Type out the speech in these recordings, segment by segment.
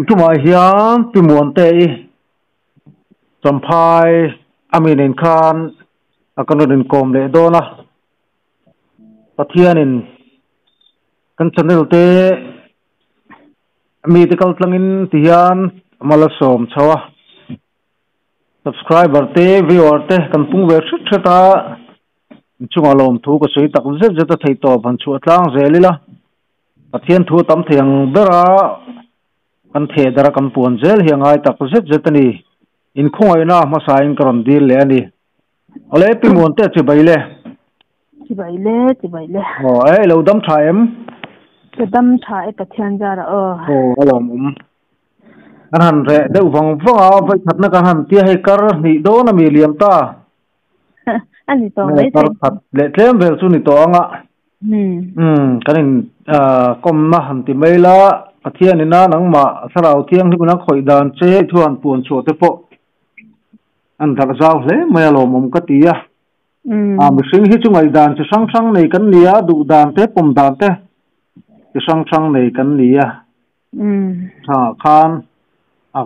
Tuma hian pimuante champhai aminin khan akanurin kom le dona pathianin kan channel te medical tlangin tian malasom chawa subscriber te viewer te kan pung ver thata chungalom thu ko sei tak zeta thei to ban chu atlang zelila pathian thu tam thiang bera kan the dara kan pon zel hiangai tak zetani in khoi na ma sain karon dil le ani ole pi mon te chi baile o ai lo dam thaim ke dam thai pathian jara o alom han re de wang wanga vai thatna kan han ti hai kar ni do na mi liam ta ani to le kar le tlem vel chu ni to anga kanin kom na han ti maila pathian ina nangma sarau thiang hi buna khoi dan che thuan pun chu te po an thak zau hle mayalo mom ka tia mi sing hi chu ngai dan che sang sang nei kan nia du dan te pom dan te che sang sang nei kan nia ha khan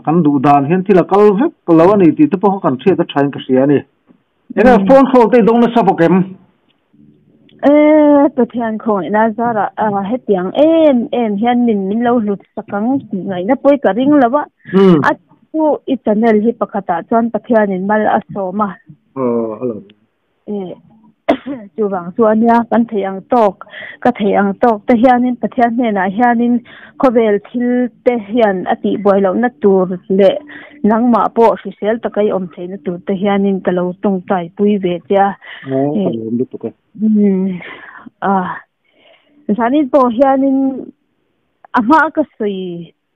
kan du dan hian thila kal vek kalawani ti te po kan thia ta thain ka sia ni ena phone call te dong na sabokem pathian khoi na zara hetiang em hian min lo lut sakang ngai na poi ka ring lawa atu I channel hi pakhata chuan pathian in mal asoma hello chuwang chuania kan theiang tok te hianin pathian hena hianin khovel thil te hian ati boilo na tur le nangma po official takai om theina tur te hianin kalo tong tai pui ve tia sanin po hianin ama ka sui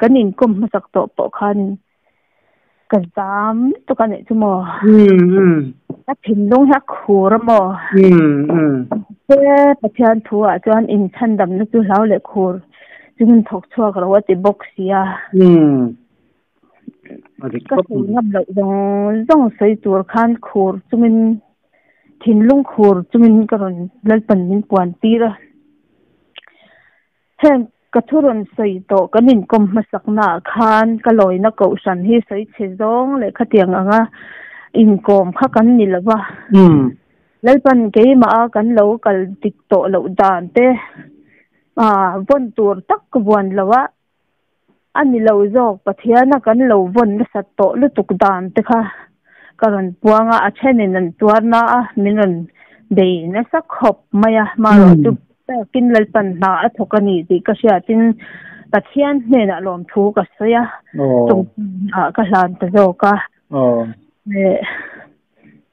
kanin kom masak to po khanin kazam to kane chumo ta phindong ha khur mo te pathian thua chuan in thandam na chu hlau le khur chun thok chua ka rawati box ya ka ngam lo dong sei tur khan khur chumin thinlung khur chumin karon lalpan min puan tira hen kathuron sei to kanin kom masakna khan kaloi na ko san hi sei chezong le khatiang anga inkom kha kan ni lawa lalpan ke ma kan lo kal tik to lo dan te von tur tak buan lawa ani lo jok pathiana kan lo von na sat to lu tuk dan te kha karon puanga a chenin an tuarna minon dei na sa khop maya maro tu kin lalpan na a thokani ti ka sia tin pathian ne na lom thu ka soya tung ka hlan ta zoka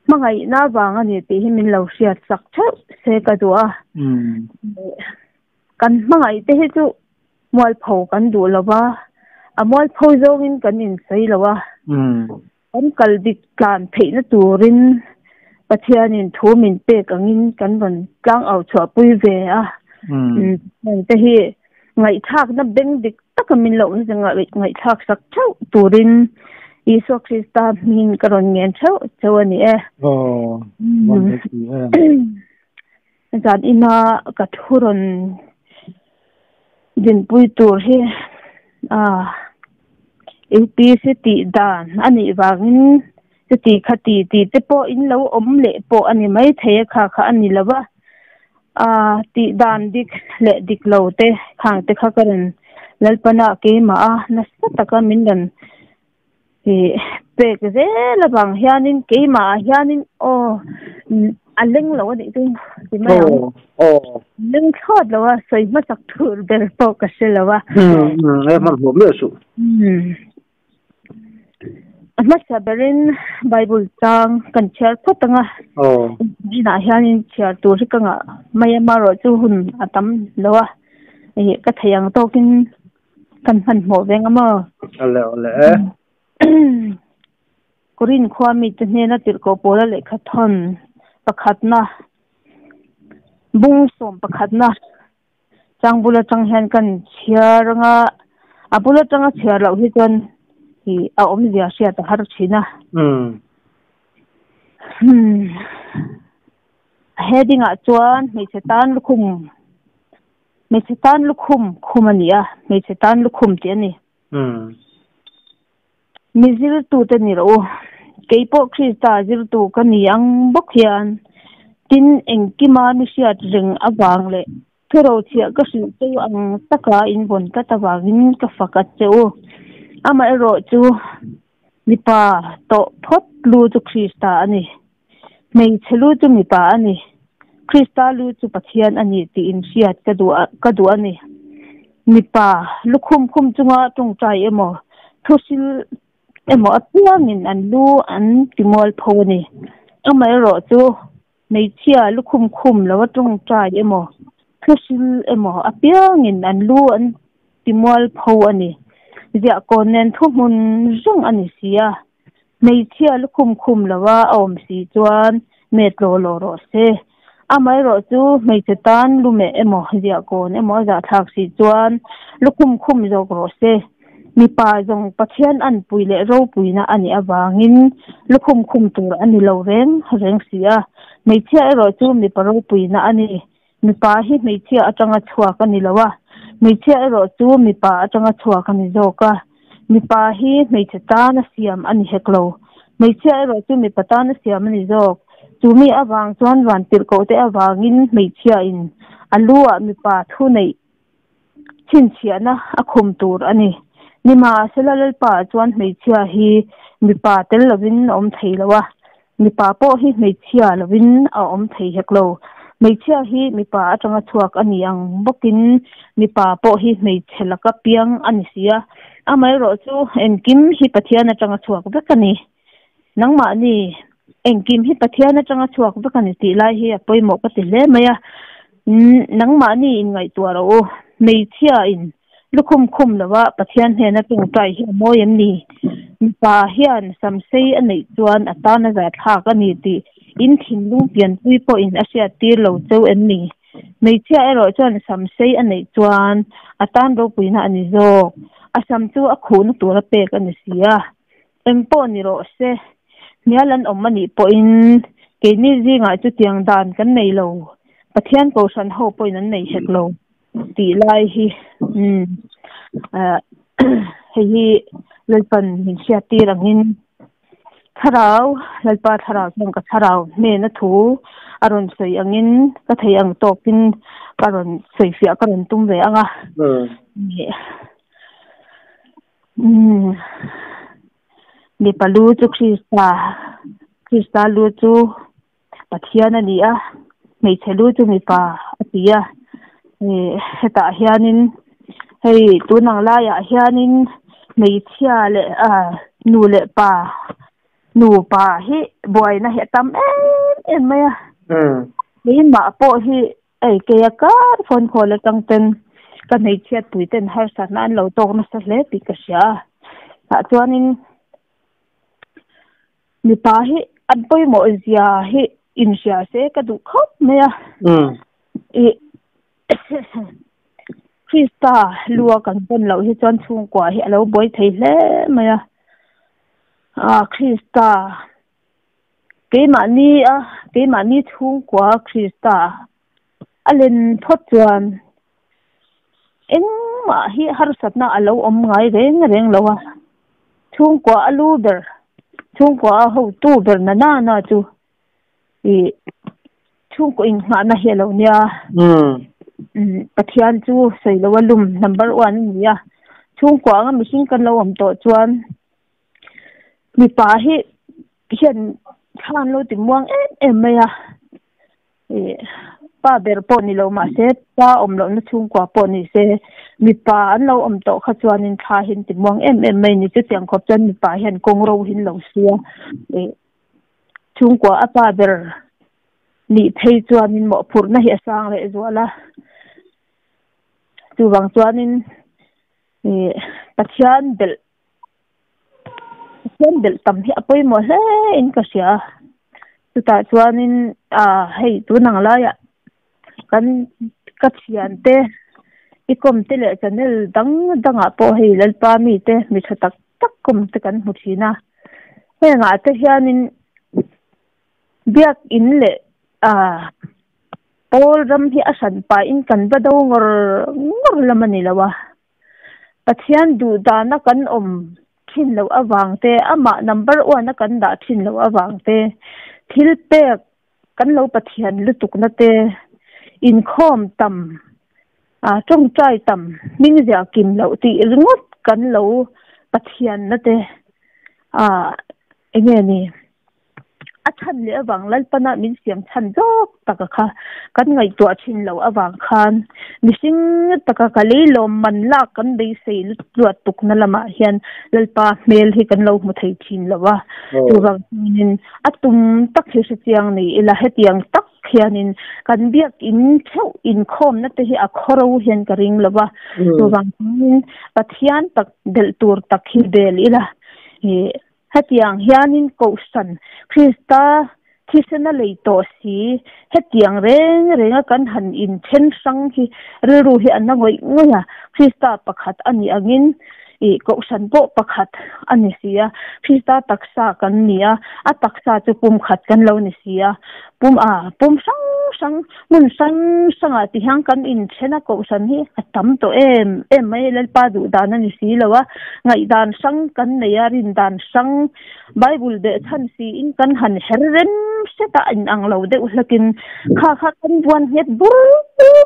mangai na wanga ni ti himin lo sia sak tha se ka duwa kan mangai te hi chu mol pho kan du lawa a mol pho zongin kan in sei lawa kan kalbik kan theina turin pathianin thumin pe kangin kan ban tlang au chwa pui ve te hi ngai thak na beng dik takamin lo ni ngai thak sak chau turin Iso Krista min karon ngen chawani zan ina kathuron din pui tur hi APCT dan ani wangin ti khati ti te po in lo om le po ani mai the kha ani lawa ti dan dik le dik lo te khang te kha karan lalpana ke ma na sataka mindan pe ke la bang hianin ke ma hianin aleng lo ni tu ti mai leng thot lo wa sei ma sak thur ber to ka se lo wa man ho me su Masa berin Bible tang kan char photanga ina hianin char tu ri kanga maya maro chu hun atam lowa ka thayang tokin kan han mo veng ama ole korin khwami chne na tir ko pola le khathon pakhatna bung som pakhatna changbula changhian kan chiaranga abula changa chiar lo hi ton hi a om zia sia ta har china heading a chuan me setan lukhum khumania me setan lukhum ti ani mizil tu te ni ro keipo krista zil tu kani ang bok hian tin engkima ni sia ring awang le thero chia ka sin tu ang taka in bon ka tawangin ka fakat cheu ama ero chu nipa to phot lu chu krista ani mei chelu chu nipa ani krista lu chu pathian ani ti in sia ka du ani nipa lukhum khum chunga tung trai emo thosil emo apiangin an lu an timol phoni ama ero chu mei chia lukhum khum lawa tung trai emo thosil emo apiangin an lu an timol pho ani zia konen thumun jung ani sia mei chia lukhum khum lawa om si chuan metlo lo ro se amai ro chu mei chetan lume emo zia kon emo za thak si chuan lukhum khum jok ro se mi pa jong pathian an puile ro puina ani awangin lukhum khum tur ani lo reng sia mei chia ro chu mi paro puina ani mi pa hi mei chia atanga chhuak ani lawa mei chia ro chu mi pa atanga chhuak ani zoka mi pa hi mei chetan siam ani heklo mei chia ro chu mi patan siam ani zok chumi awang chuan wan tir ko te awangin mei chia in alua mi pa thu nei chin chiana akhum tur ani nima selalal pa chuan mei chia hi mi pa tel lovin om theilawa mi pa po hi mei chia lovin a om thei heklo mei chia hi mi pa atanga chuak ani ang bokin mi pa po hi mei chelaka piang ani sia amai ro chu enkim hi pathian atanga chuak bekani nangma ni enkim hi pathian atanga chuak bekani ti lai hi apoimo ka ti le maya nangma ni in ngai tuaro mei chia in lukhum khum lawa pathian he na tung tai hi moyem ni pa hian samsei anei chuan atana za thak ani ti in thinlung pian pui po in asia tir lo cheu en ni mei chia ero chuan samsei anei chuan atan ro puina ani zo asam chu a khun tura pek ani sia empo ni ro se nialan omani po in ke ni zinga chu tiang dan kan nei lo pathian ko san ho po in an nei hek lo ti lai hi hi lalpan min sia tirangin tharau lalpa tharau jong ka tharau me na thu aron soi angin ka thei ang topin karon soi fia karon tum ve anga ni palu chu krista lu chu pathian ani a mei chelu chu mi pa atia heta hianin hei tunang la ya hianin mei chia le nu le pa nu pa hi boy na he tam em maya hin ma po hi ai ke ka phone call tang ten ka nei chia tuiten har sa nan lo tok na sa le pi ka sia ha chuanin mi pa hi an poi mo zia hi in sia se ka du khop maya krista lua kan pon lo hi chon chung kwa hi alo boy thei hle maya krista ke mani chung kwa krista alen thot chuan eng ma hi har satna alo om ngai reng lowa chung kwa alu ber chung kwa ho tu ber na chu chung ko in ma na helo nia pathian chu soilawalum number 1 nia chung kwa nga mihing kan lo om to chuan mi pa hi hian khan lo ti muang em maya pa ber po ni lo ma se pa om lo na chung kwa po ni se mi pa an lo om to kha chuan in kha hin ti muang em mai ni chu tiang khop chan mi pa hian kong ro hin lo sia chung kwa apa ber ni thei chuan in mo phur na hi sang le zuala tu wang chuan in pathian bel tam hi apoi mo he in ka sia tu ta chuan in hei tu nang la ya kan ka chian te ikom te le channel danga po hei lalpa mi te mi thatak tak kom te kan hu thina he nga te hian in biak in le Paul ram hi asan pa in kan ba daw ngor lamani lawa pathian du da na kan thin lo awang te ama number 1 na kan da thin lo awang te thil pe kan lo pathian lutuk na te in khom tam trong trai tam ming ja kim lo ti ringot kan lo pathian na te enge ni athan le awang lal pana min siam than jok taka kha kan ngai to thin lo awang khan mising taka kali lom man la kan dei sei luat tuk na lama hian lalpa mel hi kan lo mu thei thin lawa tu bang nin atum tak he se chiang ni ila hetiang tak hianin kan biak in theu in khom na te hi a khoro hian ka ring lawa tu bang nin pathian tak del tur tak hi del ila hetiang hianin ko san Krista thisana leito si hetiang renga kan han in chen sang hi ru hi anangoi ngoya Krista pakhat ani angin ko san bo pakhat ani sia Krista taksa kan nia a taksa chu pum khat kan lo ni sia pum sang mun sang ati hang kan in chena ko san hi atam to em mai lal pa du dan ani si lawa ngai dan sang kan neya rin dan sang Bible de than si in kan han herren seta in ang lo de ulakin kha kan buan het bur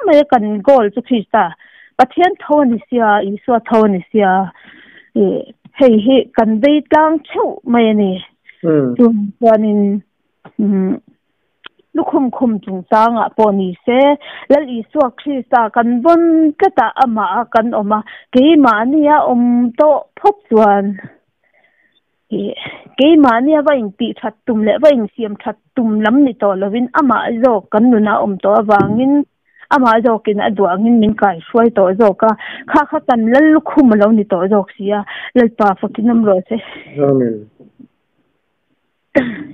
mai kan gol chu Krista pathian thoni sia iswa thoni sia hei kan dei tlang cheu mai ni tum panin lukhum chung tanga poni se lal iswa Krista kan bon kata ama kan oma ke mania to phop chuan ke mania va in ti that tum le va in siam that tum lam ni to lovin ama zo kan nuna to awangin ama zo kin adwangin min kai suai to zo ka kha kan lal lukhum lo ni to zo sia lal pa fakinam ro se amen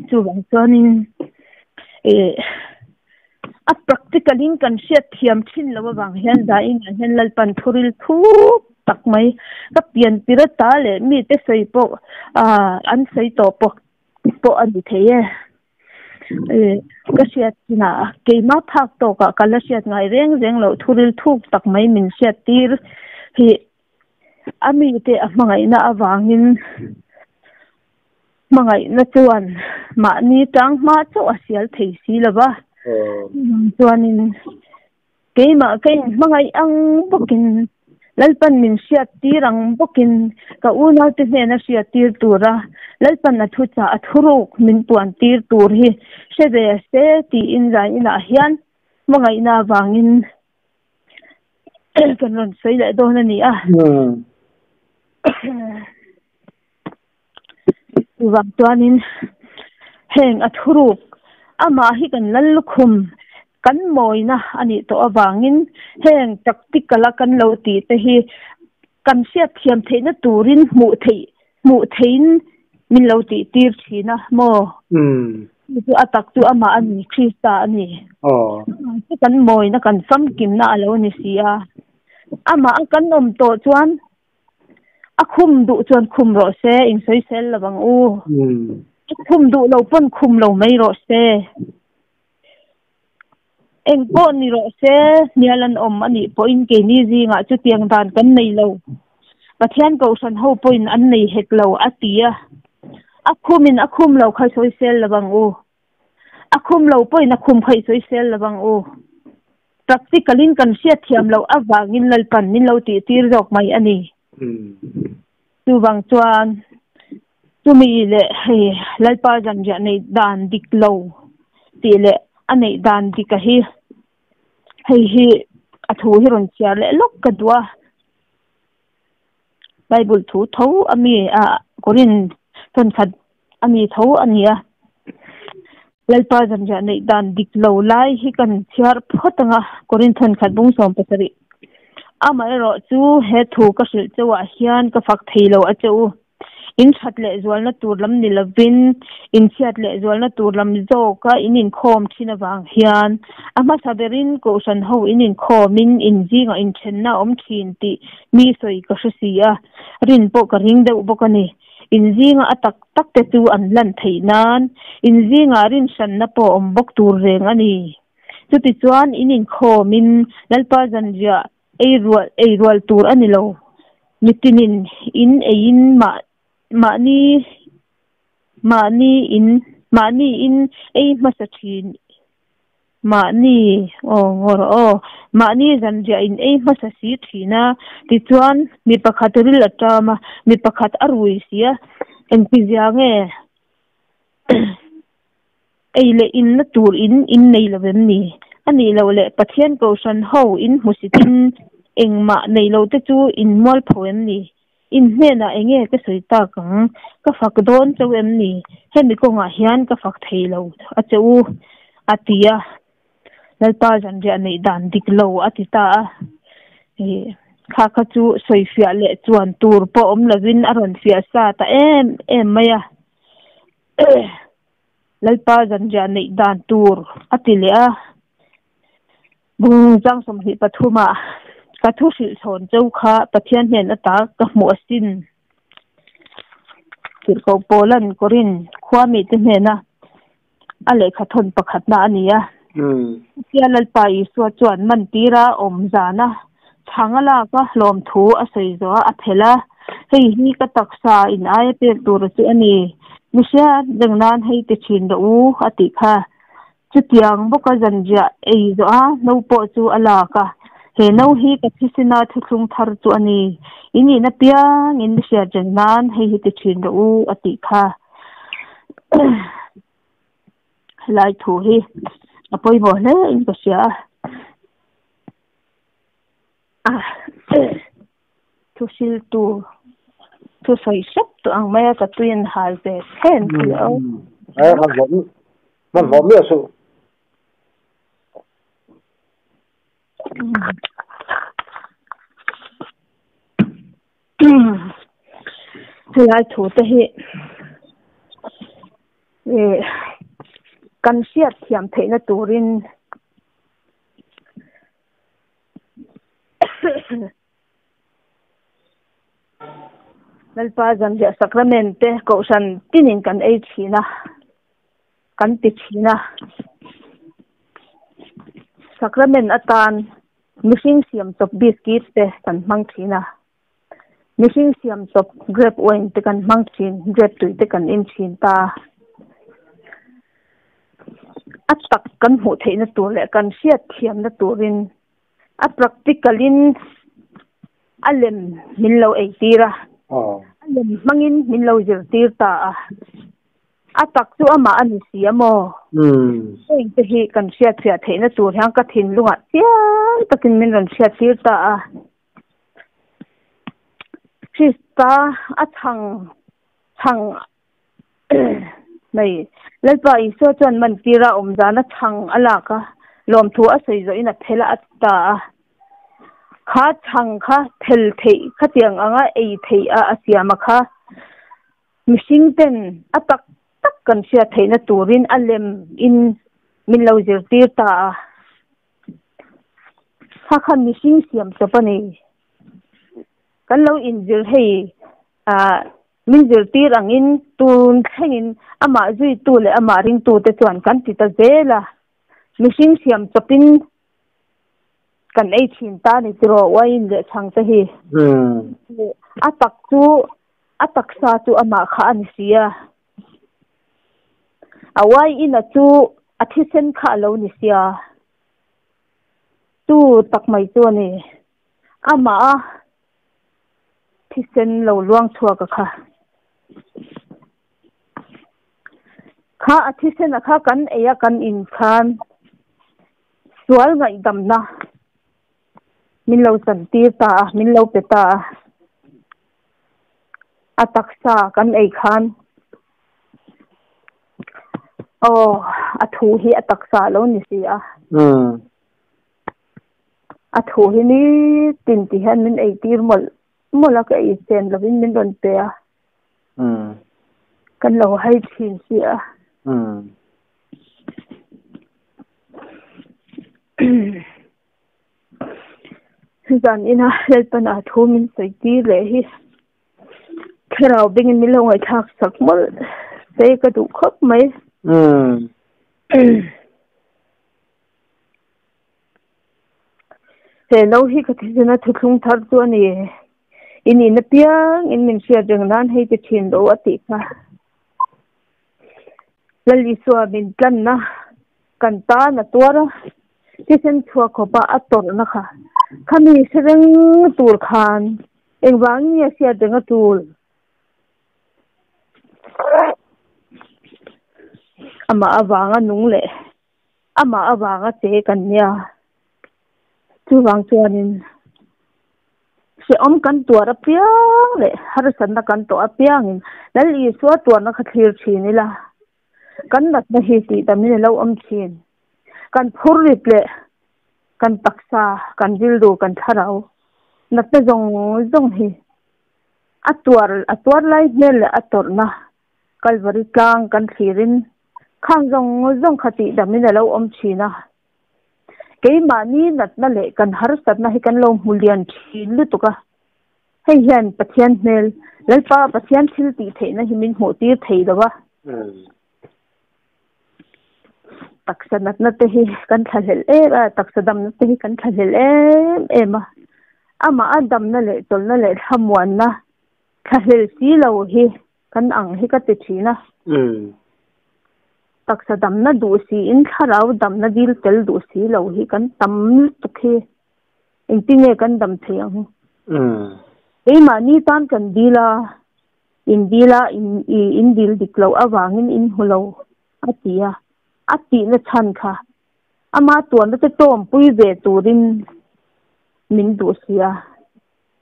chu bang chonin a practicalin kan siat thiam thin lo wang hian da in hian lal pan thuril thu tak mai ka pian pira ta le mi te sei po an sei to po an di theye ka siat na ke ma phak to ka kala siat ngai reng lo thuril thuk tak mai min siat tir hi ami te amangai na awangin mangai na chuan ma ni tang ma chu asial thei si lawa chuanin keima mangai ang bokin lalpan min siat tirang bokin ka una te na siat tir tura lalpan na thu cha athuruk min puan tir tur hi se ti in za ina hian mangai na wangin kan ron sei la do na ni wang tuanin heng athuruk ama hi kan lallukhum kan moina ani to awangin heng taktikala kan lo ti te hi kan sia thiam theina turin mu thein min lo ti tir thina mo tu atak tu ama ani Krista ani kan moina kan sam kim na alo ni sia ama kan to chuan akhum du chuan khum ro se in soi sel lawang khum du lo pon khum lo mai ro se eng po ni ro se nialan ani po in ke ni ji nga chu tiang dan kan nei lo pathian ko san ho po in an nei het lo atia akhum lo khai soi sel lawang akhum lo po in akhum khai soi sel lawang practicalin kan sia thiam lo awangin lalpan nin lo ti tir jok mai ani tu bang chuan tu mi le hei lalpa jan ja nei dan dik lo ti le anei dan dik hi hei athu hi ron chia le lok kadwa Bible thu tho ami korin ton khat ami tho ania lalpa jan ja nei dan dik lo lai hi kan chiar photanga korin thon khat bung som pasari amai ro chu he thu ka sil chewa hian ka fak theilo a cheu in that le zual na turlam ni lovin in chiat le zual na turlam zo ka in khom thina wang hian ama saberin ko san ho in khomin in jinga in thenna thin ti mi soi ka sia rin po ka ring de ubokani in zinga atak tak te tu an lan theinan in zinga rin san na po ombok tur reng ani chuti chuan inin khomin lalpa zanjia ei rual tur ani lo mitinin in ein mani in ei masachin mani mani zanjia in ei masasi thina ti chuan mi pakhatril atama mi pakhat arui sia en pijange eile in na tur in nei lovem ni ani lo le pathian ko san ho in musitin engma nei lo te chu in mol phoem ni in hena enge ka soita kang ka fak don chawem ni hemi ko nga hian ka fak thei lo a cheu atia lalpa zanjia nei dan dik lo atita kha chu soifia le chuan tur po om lovin aron fia sa ta em maya lalpa zanjia nei dan tur atilia bung jang som hi pathuma ka thu sil thon chau kha pathian hen ata ka hmu asin kirko polan korin khwami te hena ale kha thon pakhat na ania tia lalpa I so chuan man tira om zana changala ka hlom thu a seizo a phela hei hi ka taksa in ai pe tur chu ani nisha dengnan hei te chin do u ati kha chutiang boka zanjia ei zo a no po chu ala ka he no hi ka thisina thuklung thar chu ani ini na piang in sia jengnan hei hi te chin do u ati kha lai thu hi apoi bo le in ka sia thu sil tu thu sai sap tu ang maya ka tuin hal te hen lo ai man bo mi su lai thu te hi kan siat thiam theina turin lalpa zanjia sacramente ko san tinin kan ei thina kan ti thina sacrament atan missing siam chop biscuit te kan mang thina missing siam chop grape wine te kan mang thin grape tui te kan in thin ta atak kan hmu theina tur le kan siat thiam na turin a practicalin alem minlo ei tira alem mangin minlo zir tir ta atak chu ama ani siamo ei te hi kan siat thia theina tur hang ka thin lunga tiang takin min ran siat tir ta sista a chang nei lalpa I so chuan man tira omzana chang alaka lom thu a seizo ina phela atta kha chang kha thel thei khatiang anga ei thei a asiama kha mishing ten atak tak kan sia theina turin alem in min lo zir tir ta kha mishing siam chapani kan lo in zir hei min zir tir angin tun thengin ama zui tu le ama ring tu te chuan kan ti ta zela mishing siam chapin kan ei thin ta ni tro wain le chang te hi atak sa chu ama kha an sia awai ina chu athisen kha lo ni sia tu tak mai chu ni ama thisen lo luang chua ka kha athisen kha kan eya kan in khan sual ngai dam na min lo san tir ta min lo pe ta ataksa kan ei khan athu hi ataksa lo ni sia athu hi ni tin ti han min ei tir mola ka ei sen lovin min don pe kan lo hai thin sia zan ina helpana thu min sei ti le hi เราเป็นมิลงไอ้ทักสักมื้อเสกระดูกครบไหมแต่เราที่ก็ที่จะทุกข์ทัดตัวนี่อินเปียงอินมินเสียจังนั้นให้จะชินโดอติค่ะแล้วลิสวาบินกันนะกันตานะตัวละที่ฉันชัวขบอัตตนนะคะข้ามีเรื่องตูลคานเองวางเนี่ยเสียจังตูลอามาอวางนุ่งเละอามาอวางเจกันเนี่ยจู่วางจวนนินเสียอมกันตัวระเปียงเลยฮาร์สันนักกันตัวเปียงอินแล้วอีสัวตัวนักทีร์ชีนี่ละกันนัดมาเหตุแต่ไม่ได้เล่าอมชีนกันพูดริบเลยกันตักษากันดิลดูกันทารานัดไปจงฮีอัตัวไล่เนี่ยเลยอัตัวนะกันบริกลางกันทีรินข้างจงคติแต่ไม่ได้เล่าอมชีนะเกี่ยมานี่นัดนั่นแหละกันฮาร์สันนะให้กันลงมุเลียนชีลุตุกะให้เห็นปัจจัยเนลแล้วป้าปัจจัยที่ตีเทนะหิมินหัวตีเทแล้ววะตักสนัดนัดเตะกันทะเลตักสดำนัดเตะกันทะเลมาอามาอันดำนั่นแหละตนนั่นแหละทำวันนะทะเลสีเราเฮกันอังให้กันติดชีนะตักสดำนัดดูสีอินทาราดำนัดดิลเตลดูสีเราเฮกันตำตุกเฮอินติเนกันดำเทียงมานี่ตานกันดีละอินดิลดิกเราอวางอินหัวเราอตินะชันค่ะอามาตัวนั้นจะโตมปุยเบตูรินมินดูเสีย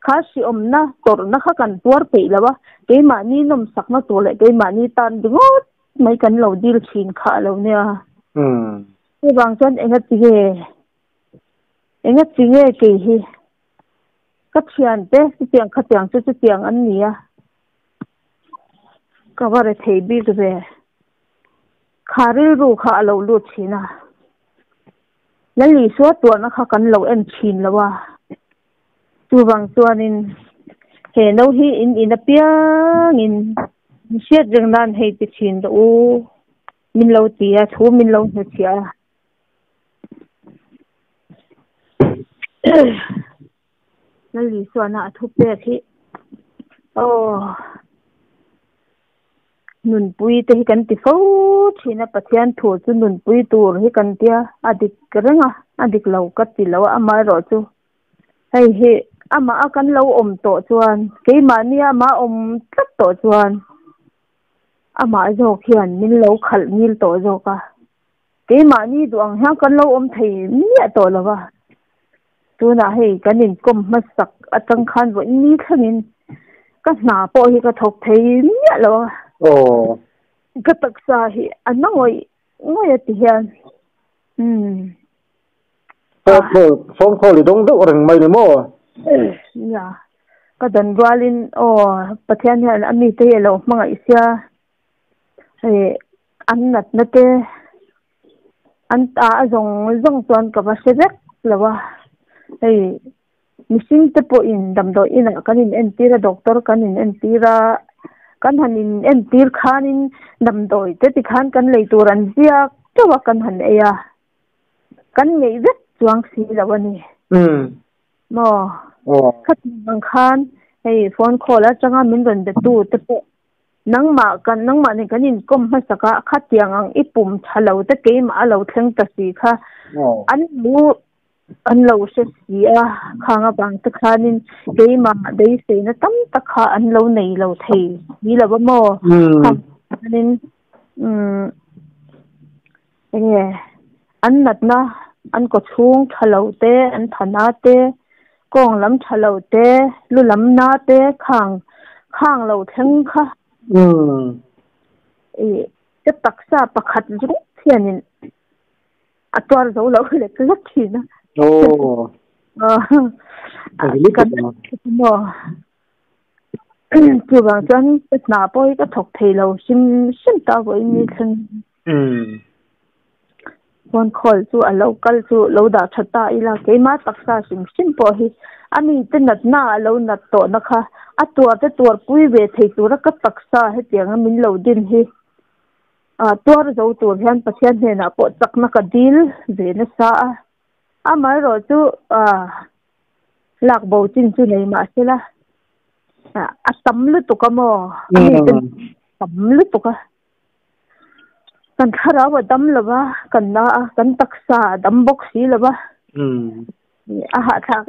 ข้าสิอมนะตัวนั้นข้ากันตัวไปแล้ววะเกมานี่นมสักนะตัวเลยเกมานี่ตันดึงไม่กันเราดิลชินข้าเราเนี่ยที่บางส่วนเองก็จีเกยฮีก็เชียนเต้เตียงขัดเตียงจะเตียงอันนี้ก็ว่าอะไรเทบีก็เลยขาริรูขาเราลุดชินะแล้วลีสัวตัวนะคะกันเราเอ็นชินแล้วว่าตัวบางตัวนินเห็นเราที่อินเปียงินเสียจังนั้นให้ติดชินตัวมินเราเตียทูมินเราเสียแล้วลีสัวน่ะทุบเปียที่นุนปุยเตะกันติฟูชีนะปัจจัยถั่วจุนุนปุยตัวให้กันเตียอดีตกระงอดีตเรากัดติเราอามาหรอจูให้อามากันเราอมโตจวนเกี่ยมาเนี่ยมาอมตัดโตจวนอามาโจเขียนมินเราขัดมิลโตโจกะเกี่ยมานี่ดวงห้างกันเราอมไทยเนี่ยโตแล้ววะตัวน่ะให้กันนินกลมมาสักจังคันวันนี้ขมินก็หนาปอยก็ถกไทยเนี่ยแล้วก็ตักษาให้อันนั้นง่อยที่เห็นฟ้องเขาหรือต้องดูอะไรไม่เนี่ยมั้งเนี่ยก็ดันวาลินประเทศเนี่ยอันนี้เตะเรามั่งไอ้เสียอันนัดนั่นเตะอันตาจงตัวกับว่าเสด็จแล้วว่ามิสิงเตปอินดำโดอินะกันอินเอ็นตีระด็อกเตอร์กันอินเอ็นตีระกันหันอินเอ็นตีร์ขานินดำโดยเตติขันกันเลยตัวรันเสียจะว่ากันหันกันไงเด็ดจวงสีแล้ววันนี้ขัดบางคันโฟนคอแล้วจังมินโดนเด็ดตู้เตปนังมาเนี่ยกันอินก้มมาสักขัดยังอีปุ่มฉลาดแต่เกมมาเราเทงตัดสีค่ะอันรู้อันเราเสียข้างบางตะขานินเกมาได้เสียนะตั้มตะขาอันเราในเราเทนี่แหละว่าโม่ข้างนินอันนัดนะอันก็ช่วงฉลาดเตอันฐานะเตกองล้ำฉลาดเตลุล้ำนาเตข้างเราทั้งค่ะจะตักซาประคัดจุกเทียนินอัตัวเราเลยก็ลักทีนะกันบ่คือบางจันเป็นหน้าปอยก็ถกเทเราชิมตาไว้นี่ซึ่งวันคอยจู่เรากัลจู่เราด่าชัดตาอีละเกี่ยมาตักษาชิมปอยอันนี้จะนัดหน้าเรานัดโตนะคะ ตัวปุ้ยเวทีตัวรักตักษาให้เตียงมินเหลาดินให้ตัวเราตัวเห็นประเทศเนี่ยนะปวดจักนักดิลเวนัสไม่รู้จู่หลักบ่จริงจู่ไหนมาสิล่ะตั้มลุตุกมั่วตั้มลุตุกกันข้าราว่าตั้มหรือวะกันตักษาตั้มบกสีหรือวะอาหารทัก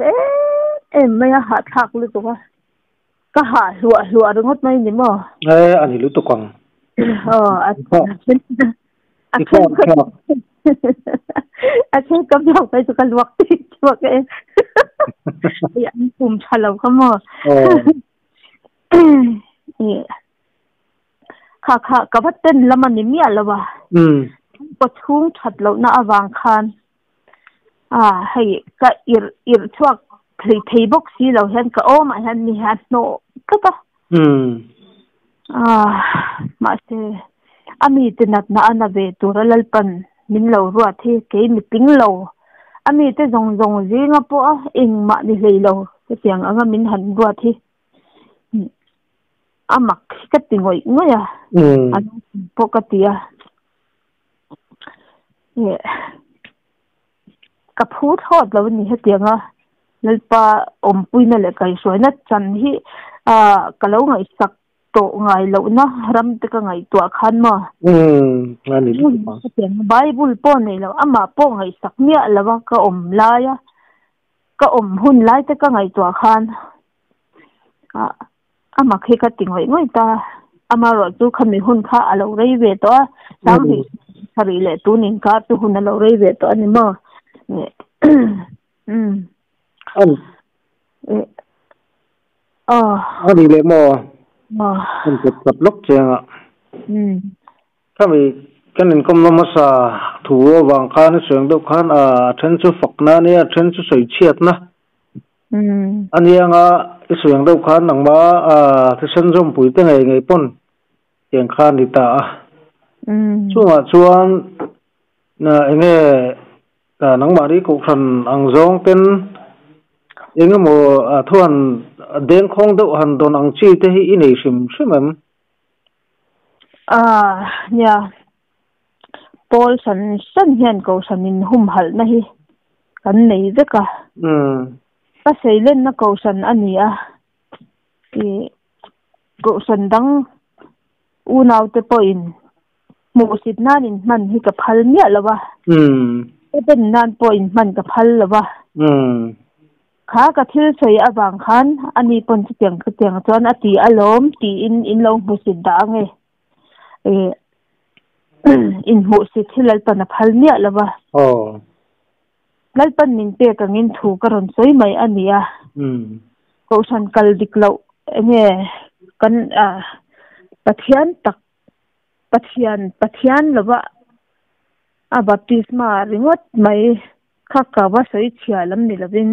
ไม่อาหารทักลุตุกก็หาหัวเรื่องอะไรนี่มั้งอันนี้ลุตุกังอาเช่นก็บอกไปสุกันวักติดวักอย่างปุ่มฉลาดเขามั้งค่ะกับว่าเต้นแล้วมันนี่มีอะไรวะก็ชุ่มชัดแล้วน่าวางคานให้ก็อิรช่วงเพย์บ็อกซี่เราเห็นก็มาเห็นนี่เห็นโนก็ต่อมาเสมีตินัดน่าอันเวตัวรัลปันมินเรารัวที่เกยมิติ้งเรามีติจงจีงปะอิงมาดิเลยเราเสียงมินหันรัวที่มักก็ติงไว้เงี้ยปกติกับพูดทอดแล้ววันนี้เสียงแล้วปะปุ้ยนั่นแหละไก่สวยนัดจันที่ก็แล้วไงสักโตไงแล้วนะรำตะก็ไงตัวขันมานั่นนี่เสียงไบเบิลป้อนนี่แล้วมาป้องไงสักเนี่ยแล้วว่าก็ลายก็หุ่นลายตะก็ไงตัวขันมาเคยก็ติงไว้ง่อยตามารอจูขมิหุ่นข้าเราเรยเวตัวสามหิสรีเลยตัวนิงข้าตัวหุ่นเราเรยเวตัวนี่มั้งเนี่ยอันนี้เลยมั้งมันจะกับล็อกเชียงถ้ามีกันเห็นก็มาสาถูวางคานเสียงดูคานเทนจะฝักนะเนี่ยเทนจะใส่เชียดนะอันนี้เสียงดูคานหนังบ้าที่ฉันจมปุ๋ยตั้งไงป้นเสียงคานดิตาช่วงน่ะเงี้ยหนังมาดีกุขันอังจงเป็นยังไงมั่วทวนเด้งคงดูหันโดนอังจีเตหิอินเอชิมใช่ไหมเนี่ยพอลสันเห็นเขาสันนินหุ่มหัลนะฮิกันไหนจะกะก็ใส่เล่นนะเขาสันอันนี้เขาสันดังนาวเตปอินหมู่สิทธิ์นั่นมันฮิกับพัลเนี่ยหรอวะก็เป็นนานปอินมันกับพัลหรอวะข้ากระทิลใส่บางคันอันนี้ปนเตียงจวนตีอารมณ์ตีอินลงหมู่สิทธิ์ดังไงอินหมู่สิทธิ์ที่ลัลปันพัลเนี่ยหรอวะลัลปันนินเตะกังินถูกกระรอนสวยไหมอันนี้ก็ฉันกัลดิกเราเนี่ยกันปะเทียนตักปะเทียนหรือว่าบัพติศมาริงวัดไหมข้ากะว่าสวยเชียลำนี่ละวิน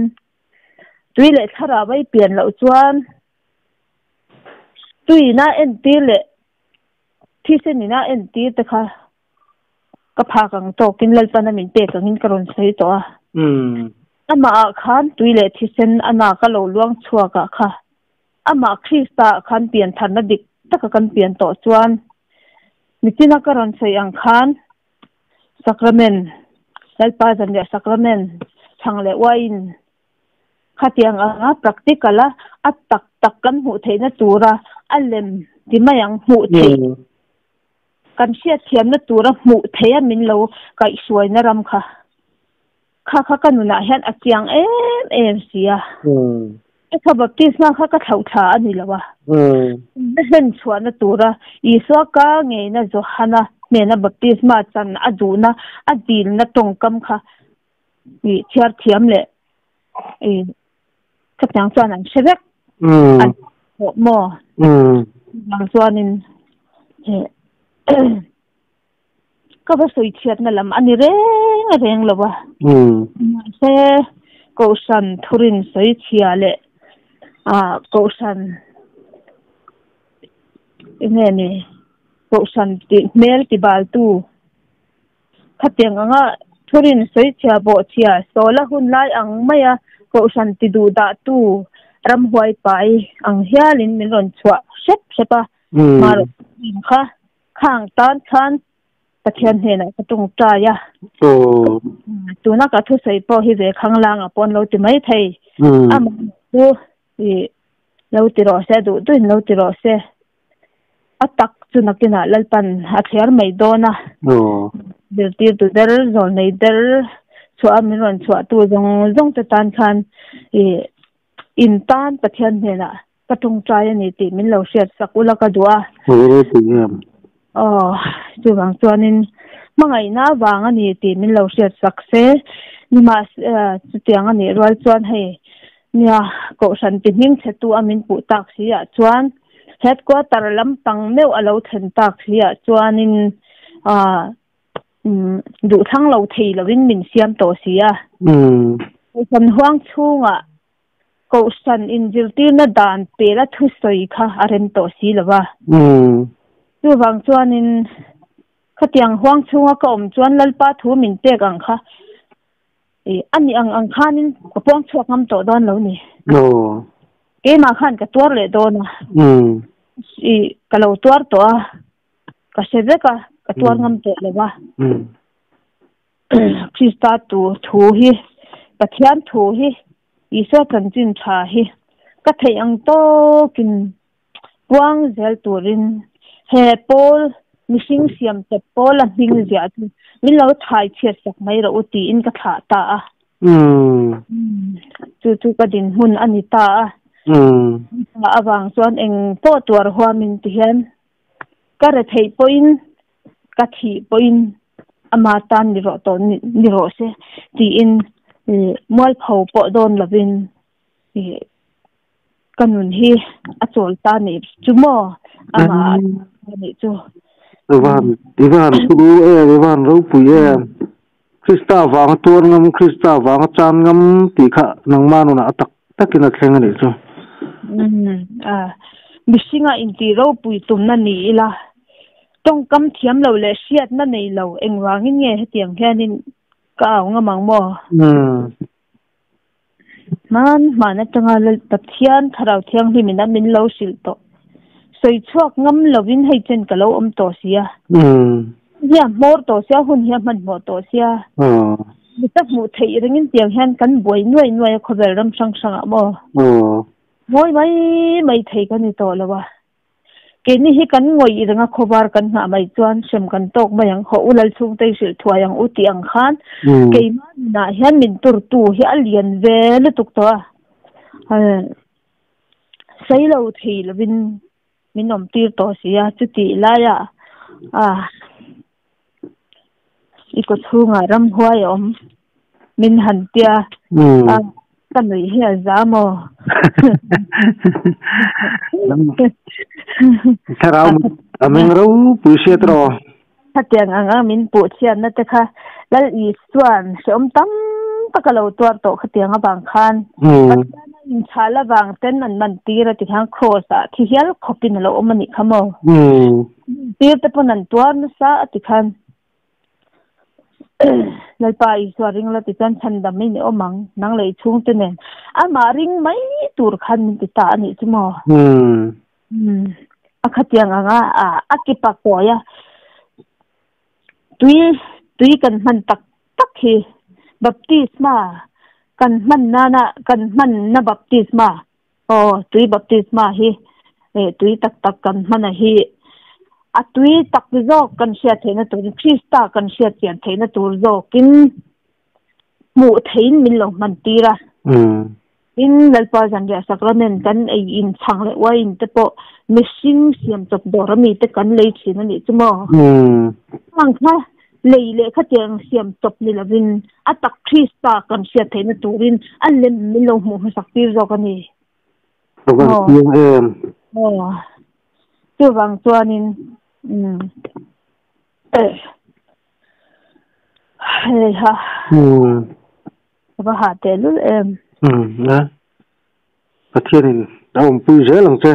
ตุยเละถ้าเราไม่เปลี่ยนเราจวนตุยน่าเอ็นตีเละที่เส้นนี่น่าเอ็นตีแต่ค่ะก็พากันโตกินลัลปันมินเตะกังินกระรอนสวยตัวมาคันตุยเละที่เส้นอนาคตเราล่วงชัวกะค่ะมาคริสต์คันเปลี่ยนทันนดิกตะกันเปลี่ยนต่อจวนมิตินักการใช้อังคารสักราเมนลัลปาจันเดียสักราเมนช่างเละวายน์ขัดยังpraktikalตักกันหูเทนตัวระอัลเลมที่ไม่ยังหูเทกันเชียเทียมนตัวระหูเทียมินโลก็อีสวยนรำค่ะข้ากันหนุนเห็นอักยังเสียถ้าแบบที่สร้างข้าก็เท่าท่านี่แหละวะเห็นชวนตัวระอีสวก้าไงนะโจฮานะเนี่ยนะแบบที่มาจันอดูนะอดีนนะตรงกัมค่ะมีเชียเทียมเลยกับอย่างส่วนนั้นเช็คอันหมอย่างส่วนนึงก็ไปสวยเชียดนั่นแหละอันนี้เร่งเลยวะเซ่กูสันทุรินสวยเชียเลยกูสันนี่กูสันติเมลติบาลตูขัดยังทุรินสวยเชียโบเชียโซลาหุ่นไล่อังไม่ก็สันติดูดาตู ram huai pai ang hialin min ron chua sepa mar kha khang tan khan pathian hena patung ta ya tuna ka thu sei po hi ve khanglang apon lo ti mai thei am tu i lo ti ro se du tu lo ti ro se atak chunakina lalpan athiar mai dona dir tir tu der zol nei der chua min ron chua tu zong ta tan khan i in tan pathian hena patung ta ya ni ti min lo shet sakula ka duwa chu bang chuanin mangai na wang ani ti min lo shet sakse ni ma chutiang ani rwal chuan hei nia ko san ti ning chetu amin pu tak sia chuan headquarter lampang meu alo then tak sia chuanin du thang lo thei lovin min siam to sia san huang chunga ko san injiltir na dan pela thu soi kha arem to si lawa chu wang chuanin khatiang huang chunga ka om chuan lalpa thu min pek ang kha ani ang khanin kapong chuak ngam to don lo ni ke ma khan ka tor le dona kalau tuar to ka sebe ka tuar ngam to lewa krista tu thu hi pathian thu hi iso kan jin tha hi ka thei ang to kin wang zel turin he pol missing siam te pol a hing zia min lo thai che sak mai ro uti in ka tha ta chu ka din hun ani ta awang chuan eng po tuar huamin ti hian ka re thei poin ka thi poin ama tan ni ro to ni ro se ti in mual phau po don lovin kanun hi achol ta ni chumo ama ni chu Ivan ro pu ye Krista wang tuar ngam Krista wang chan ngam ti kha nangmanu na atak takina thlenga ni chu bisinga inti ro pui tum na ni ila tong kam thiam lo le siat na nei lo engwangin nge hetiang hianin ka nga mangmo man atanga lal pathian tharau thiang hi mina min lo sil to soi chuak ngam lovin hei chen ka lo om to sia ya mor to sia hun hi man mo to sia bitak mu thei ringin tiang hian kan boi nuai khober ram sang mo moi mai thei kan ni to lawa ke ni hi kan ngoi iranga khobar kan na mai chuan sem kan tok mayang ho ulal chung tei sil thuayang uti ang khan ke na hian min tur tu hi alian ve lu tuk to sei lo thei lovin minom tir to sia chuti la ya iko chunga ram huai om min han tia kan nei hi azamo Sarau ameng ro pusetro hatiang anga min pu chian na te kha lal I chuan som tam takalo tuar to khatiang abang khan in chala wang ten man tira ti hang khosa thi hial khopin lo omani khamo tir te ponan tuar na sa ati khan lalpa I swaring la ti chan chandam ni omang nang lei chung te nen ama ring mai tur khan ti ta ani chimo akhatiang anga akipa ko ya tui kan man tak hi baptisma kan man na baptisma tui baptisma hi tui tak kan man hi atui tak zo kan sia thena tu Krista kan sia tian thena tur zo kin mu thein min lo man tira in lalpa jan ya sakramen kan ai in chang le wa in te po missing siam top dorami te kan lei thina ni chumo mang kha leile khatiang siam top ni lovin atak Krista kan sia thena turin alem min lo mu saktir zo kan ni tu wang chuanin ha ba ha te lu na pathianin daum pui zelang che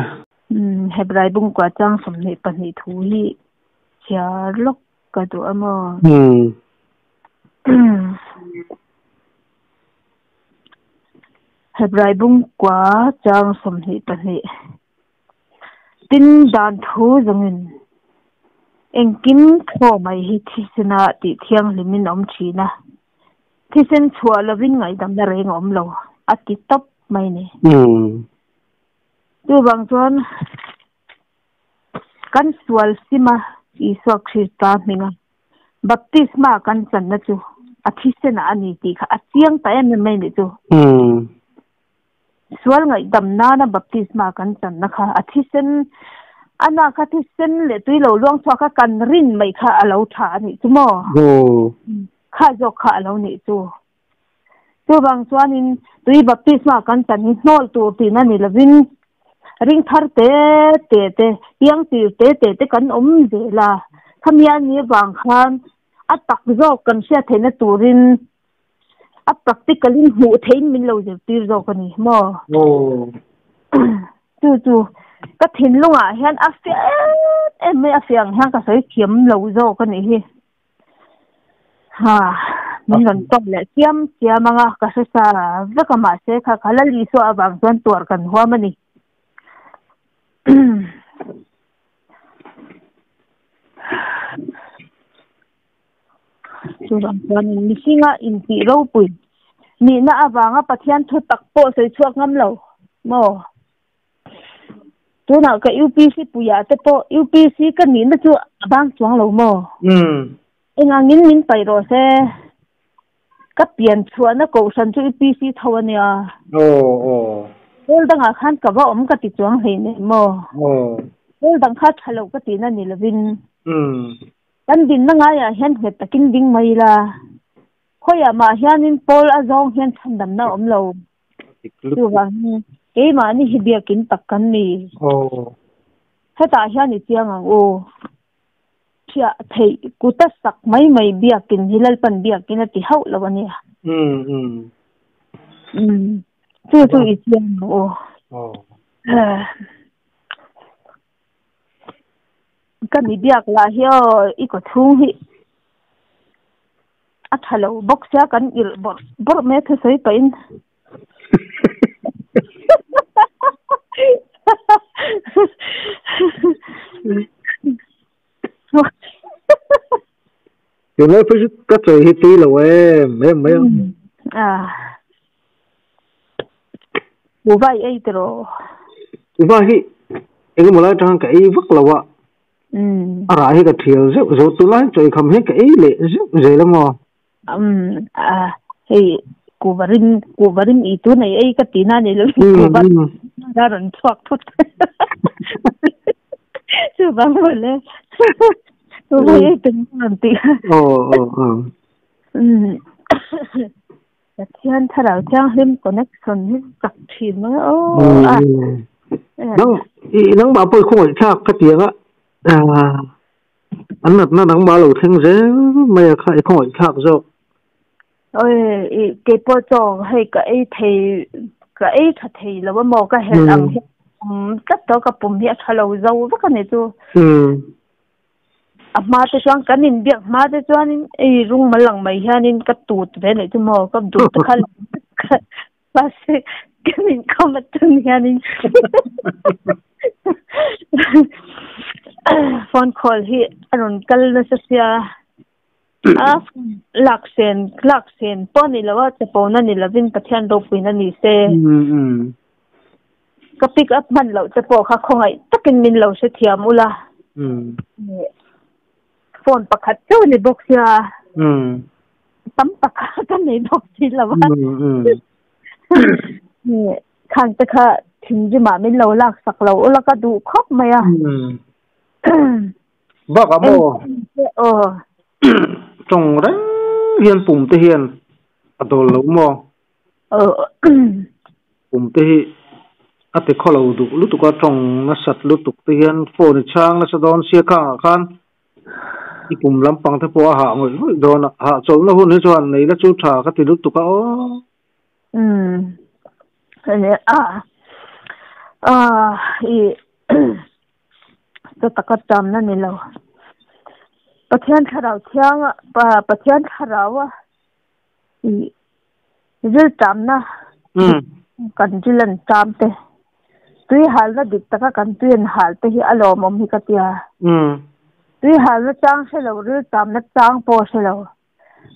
hebrai bung kwa chang som ni pani thu hi sia lok ka tu amo February bung kwa chang som hi ta hi tin dan thu zangin engkim kho mai hi thisena ti thiang limin om thina thisen chua lovin ngai dam na reng om lo ati top mai ni tu bang chuan kan sual sima I sok khista minga baptisma kan chan na chu athisen ani ti kha achiang ta em mai ni chu sual ngai dam na baptisma kan chan na kha athisen ana kha thisen le tui lo luang chwa kha kan rin mai kha alo tha ni chu mo kha jo kha alo ni chu tu bang chuan in tui baptisma kan chan ni nol tu ti na ni lovin ring thar te yang te kan om de la khamia ni wang khan atak zo kan sia thena turin a practically hu thein min lo je tir zo kan ni mo tu ka thin lunga hian a fe em a fiang hang ka sai thiam lo zo kan ni hi ha min ron top le tiam manga ka sa vaka ma se kha khalali so awang chuan tur kan huam ani chuan chuan misinga inti ro pui ni na awanga pathian thu tak po sei chuak ngam lo mo tuna ka UPC puya te po UPC ka ni na chu abang chuang lo mo enga ngin min pai ro se ka pian chuan na ko san chu UPC thawania dang a khan ka ba om ka ti chuang hei ne mo dang kha thalo ka ti na ni lovin kan din na nga ya hian he takin ding mai la khoya ma hianin pol azong hian thandam na om lo tu wa ke ma ni hibia kin takkan ni heta hian ni chiang ang thia thei kuta sak mai biakin hilal pan biakin ati hau lawani tu ichiang kan ni biak la hio iko thung hi athalo box ya kan il bor me the sei pain yo no pues ka choi hi ti lo me u vai ei tro u vai hi eng mo la tang ka ei vak lawa ara hi ka thial zo tu lai choi kham he ka ei le ze la mo hey kubarin itu nei ei ka tina ni lo kubar daron chuak thut chu bang le tu vai tin ti thian tharau chang him connection hi tak thin ma nang ba poi khoi thak ka tianga anh nó nắng ba lầu thinh dễ mày khai khoi thak zo ôi cái bộ trò hay cái thầy là bao mò cái hệ ẩm cắt đó cái bùm hiện thà lâu dâu rất cái này tu mà tôi chọn cái nín biếc mà tôi chọn rung mà lằng mày ha nín cái tụt về này tu mò cái tụt cái bác sĩ cái nín không mất từng ha nín phone call hi anh kal na siya laksen po nila wa sa po na nila vin pathian do pui na ni se ka pick up man lo sa po kha khongai takin min lo se thiam ula phone pakhat chu ni box ya tam pakha ka nei box ti lawa ni khang ta kha thingji ma min lo lak sak lo ula ka du khop maya bác à bố trồng đấy hiền bùm tê hiền à đồ lâu mò bùm tê à tê khó lâu đủ lúc tụ qua trồng nó sạch lúc tụ tê hiền phô này trang nó sẽ đón xia khang khan đi bùm lắm bằng thế bố hạ người đón hạ trống nó hôn hết cho này nó chú trả cái tiền lúc tụ qua tôi tắc chăm nó này lâu, bắt thiên thảo thiang bắt thiên thảo rất chăm na, kan jilan chamte tui hal na dik taka kan tuin hal te hi alom om hi katia tui hal na chang se lo ri tam na chang po se lo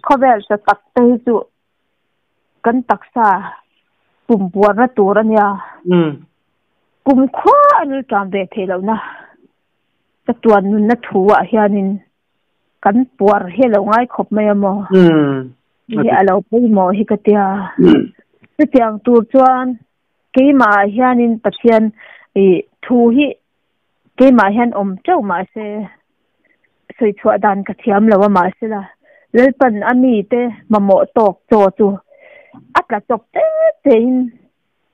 khobel sa tak te hi chu kan taksa pum buar na turania pum khwa anul cham ve the lo na ta tuan nun na thuwa hianin kan puar he lo ngai khop mai amo hi alo pui mo hi katia ti tiang tur chuan ke ma hianin pathian e thu hi ke ma hian om chau ma se soi chua dan ka thiam lo ma se la lelpan ami te mamo tok cho chu atla chok te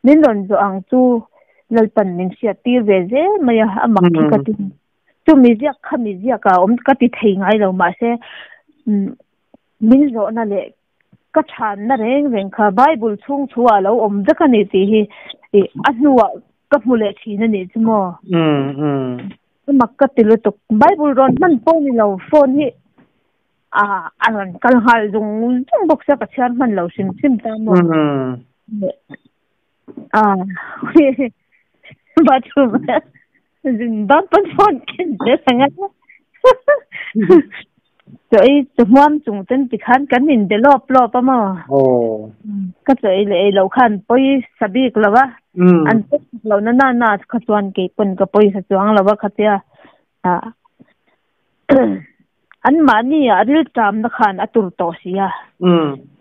nin ron zo ang chu lelpan ning sia tir ve je maya amak ki katin chu mi zia khami zia ka om ka ti thei ngai lo ma se min zo na le ka than na reng reng kha bible chung chua lo om da ka ni ti hi anuwa ka mule thi na ni chumo mak ka ti lo to bible ron man po ni lo phone hi aran kal hal dung bok sa ka char man lo sim ta mo bathroom dan pan phone kin de sanga rồi tụi mắm chúng tên bị khán cắn mình để lọp pa mà cái rồi lại lâu khăn bôi sabi cái là anh thích lâu na cái tuan cái quần cái bôi sát chuang là cái tia anh mà ni đi làm nó khăn atur to xí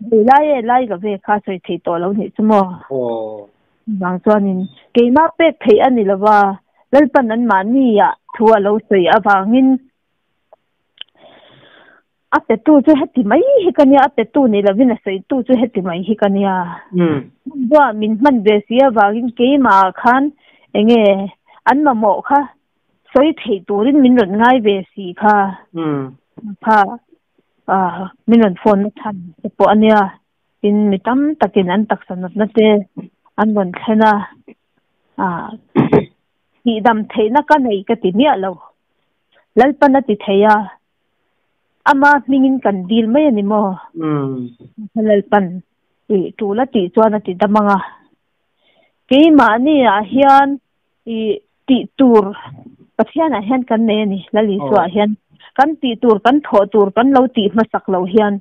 lại cái về khai rồi thấy to lâu nhỉ chứ mà vàng chuan in cái mà bé thấy anh đi là lên pan anh mà ni thua lâu rồi vangin ate tu chu heti mai hi kania ate tu ni lavina sei tu chu heti mai hi kania wa min man be sia wagin ke ma khan enge an ma mo kha soi thei turin min ron ngai be si kha pha min ron phone than po ania in mitam takin an taksan na te an ron thena hi dam theina ka nei ka ti ni alo lalpana ti theya ama mingin kan deal mai ani mo halal pan tula ti chuan ati damanga ke ma ni hian ti tur pathian hian kan ne ni lali swa hian kan ti tur kan tho tur kan lo ti masak lo hian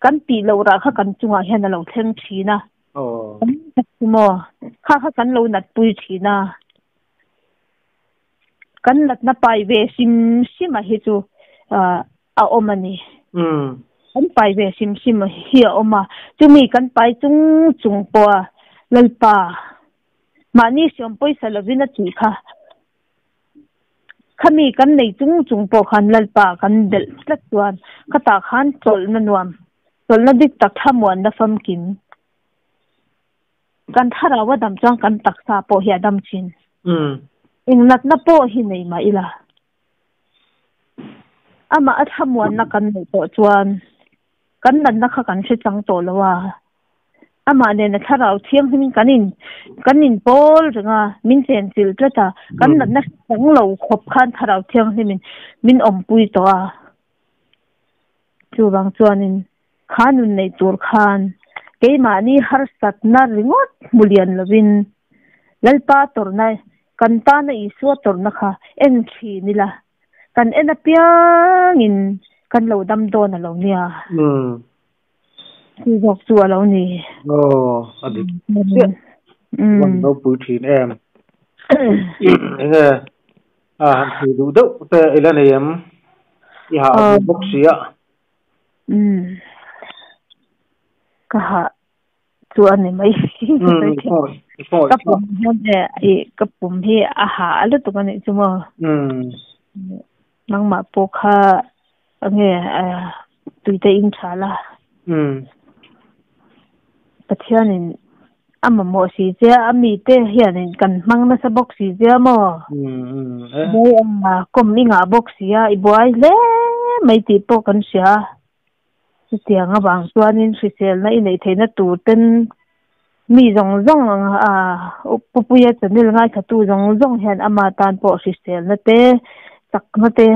kan ti lo ra kha kan chunga hian lo thleng thina mo kha kan lo nat pui thina kan lat na pai ve sim hi chu omani kan pai ve sim hi oma chumi kan pai chung po lalpa mani siam poisa lovina chi kha khami kan nei chung po khan lalpa kan del tlat tuan kata khan tol na nuam tol na dik tak thamwan na fam kin kan thara wa dam chang kan taksa po hi adam chin ingnat na po hi nei ma ila ama athamwan na kan nei to chuan kan nan na kha kan se chang to lawa ama ne na tharau thiam hin kanin pol ringa min chen sil tlata kan nan na chang lo khop khan tharau thiam min om pui to chu bang chuanin khanun nei tur khan ke mani har sat na ringot mulian lovin lalpa torna kan ta na isu torna kha en thi nila kan ena piangin kan lo dam do na lo nia Bọc chùa lâu nì. Adik. Wan đâu bự thìn em. Nghe. Hàn thì đủ đâu. Tê ilan em. I hạ bốc xìa. Cả hạ. Chùa này mấy. Cấp bùm hiên. Cấp bùm hiên. Hạ lúc tụi con này chứ mà. Nang mà bốc hạ. Nghe. Tùy tay in trả là. Pathianin ama mo si je ami te hianin kan mang na sa box si je mo dei ama kom ni nga box ya ibuai le mai ti po kan sia tianga bang chuanin sisel na inei theina tu ten mi zong pupuya chanil ngai thatu zong hian ama tan po sisel na te tak na te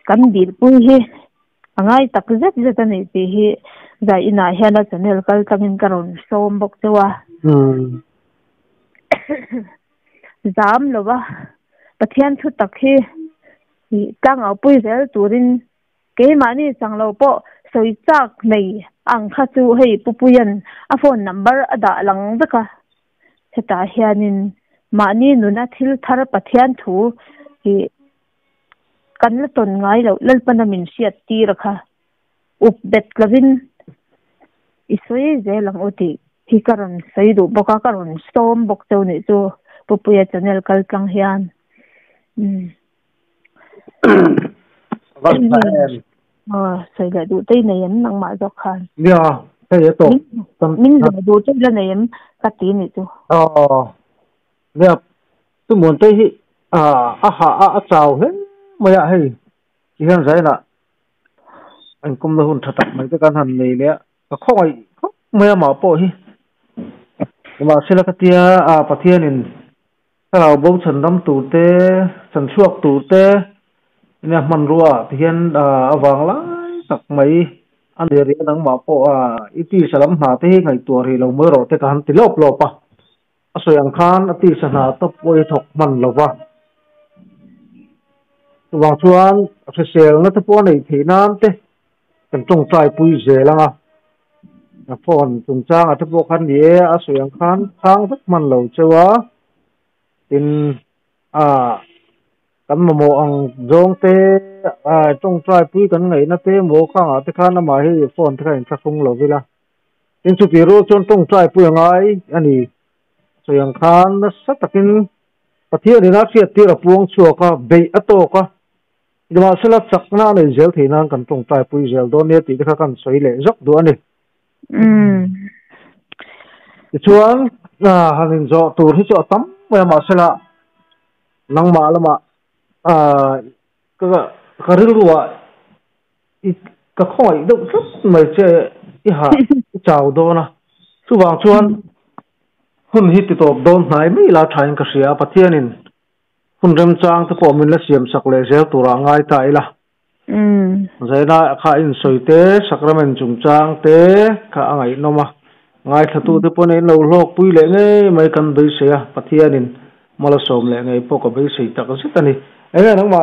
kan dir pu hi angai tak zet ani ti hi dai ina hian a chanel kal tangin karon som bok chewa dám lo ba pathian thu tak hi tang au pui zel turin ke mani changlo po soi chak nei ang kha chu hei pupuyan a phone number ada lang beka heta hianin mani nuna thil thar pathian thu hi kan la ton ngai lo lalpana min siat ti rakha up bet lavin isoi zelang oti hi karon saidu boka karon storm bok cheu ni chu pupuya channel kal tlang hian sai la du tei nei an nang ma zo khan ya sai to min la du tei la nei am ka ti ni chu ya tu mon tei hi a chau he maya hei hian zai na anh kum la hun thatak mai te kan han nei le ka khoi maya ma po hi ma sela ka tia pathianin kalau bông chân đâm tủ tê chân chuộc tủ tê nè man rùa thì hiện vàng lắm sắc mấy anh để riêng đang bảo po ít salam hà thế ngày tuổi thì lâu mới rồi thế cả hắn thì lốp lốp soi ang khan ít san hà tập bôi thọc man lâu va vàng chuan sẽ sel nó tập bôi này thì nam thế cần trồng trái bùi dễ lắm phòn trồng trang tập bôi khan gì soi ang khan sang rất man lâu chưa tin kan mo ang zong te trong trai pui kan ngai na te mo khang te khan ma hi phone te khan thakung lo vila tin chu piro chon trong trai pui ngai ani soyang khan sa takin pathia ni na chia ti ra puang chu ka be ato ka dama sala chakna ne zel thina kan trong trai pui zel do ne ti kha kan soi le jok do ani chuan hanin zo tur hi cho tam ma sala nang ma lama ka rilwa ka khoi do rất mai che I ha chao do na chu wang chuan hun hi ti top don nai mi la thain ka sia pathianin hun rem chang te po min la siam sak le zel tura ngai tai la zaina kha in soite sakramen chung chang te kha angai noma ngai thatu te pon in lo lok pui le nge mai kan bei sia pathianin mala som le ngai po ko bei sei ta ka sitani ene nang ma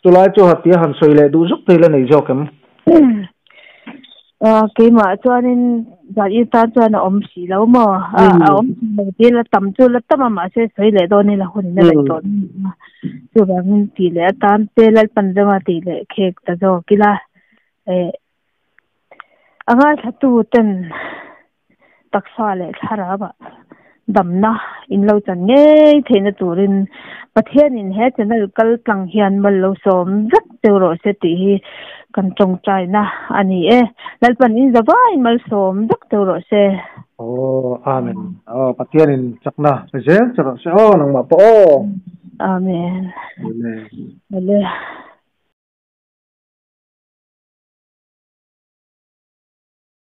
tulai chu hatia han soi le du zuk te la nei jokem ke ma chuanin zai ta chuan om si lo mo om ti la tam chu la tam ma se soi le do ni la hun na le ton chu bang ti le tan te la pan jama ti le khek ta zo kila anga thatu ten taksa le thara ba damna in lo chan nge theina turin pathian in he channel kal tlang hian mal lo som zak teuro se ti hi kan chong chai na ani lalpan in zawai mal som zak teuro se amen pathian in chakna se charo se nang ma po amen amen